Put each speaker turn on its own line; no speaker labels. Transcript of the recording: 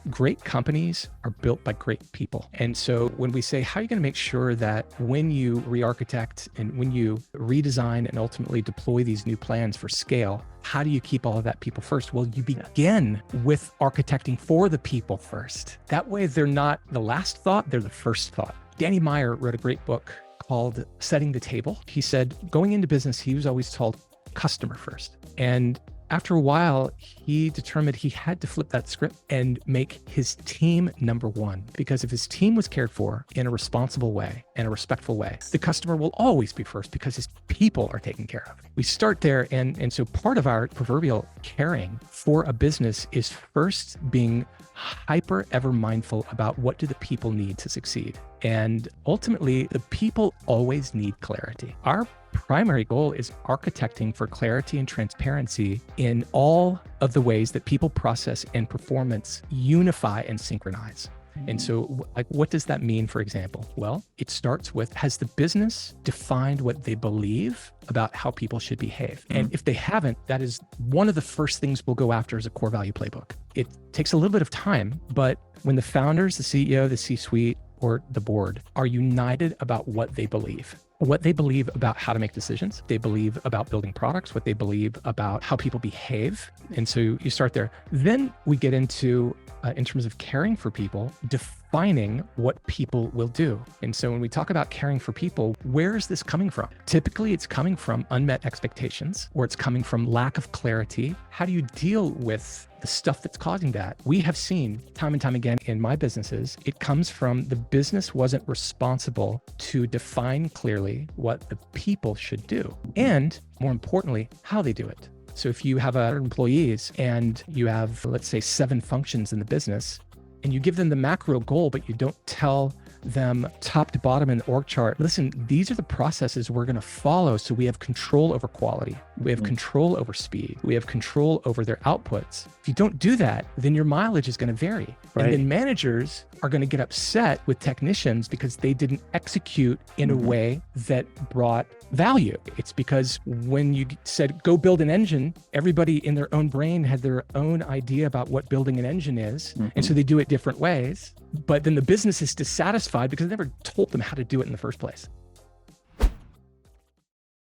great companies are built by great people. And so when we say, how are you going to make sure that when you re-architect and when you redesign and ultimately deploy these new plans for scale, how do you keep all of that people first? Well, you begin with architecting for the people first. That way, they're not the last thought, they're the first thought. Danny Meyer wrote a great book called Setting the Table. He said, going into business, he was always told customer first. And after a while, he determined he had to flip that script and make his team number one. Because if his team was cared for in a responsible way, in a respectful way, the customer will always be first because his people are taken care of. We start there. And so part of our proverbial caring for a business is first being hyper ever mindful about what do the people need to succeed. And ultimately, the people always need clarity. Our primary goal is architecting for clarity and transparency in all of the ways that people, process, and performance unify and synchronize. And so, like, what does that mean, for example? Well, it starts with, has the business defined what they believe about how people should behave? And if they haven't, that is one of the first things we'll go after as a core value playbook. It takes a little bit of time, but when the founders, the CEO, the C-suite, or the board are united about what they believe about how to make decisions, they believe about building products, what they believe about how people behave. And so you start there. Then we get into, in terms of caring for people, defining what people will do. And so when we talk about caring for people, where is this coming from? Typically, it's coming from unmet expectations, or it's coming from lack of clarity. How do you deal with the stuff that's causing that? We have seen time and time again in my businesses, it comes from the business wasn't responsible to define clearly what the people should do, and more importantly, how they do it. So if you have 100 employees and you have, let's say, 7 functions in the business, and you give them the macro goal, but you don't tell them top to bottom in the org chart, listen, these are the processes we're going to follow so we have control over quality. We have control over speed. We have control over their outputs. If you don't do that, then your mileage is going to vary. Right. And then managers are going to get upset with technicians because they didn't execute in a way that brought value. It's because when you said, go build an engine, everybody in their own brain had their own idea about what building an engine is. And so they do it different ways. But then the business is dissatisfied because they never told them how to do it in the first place.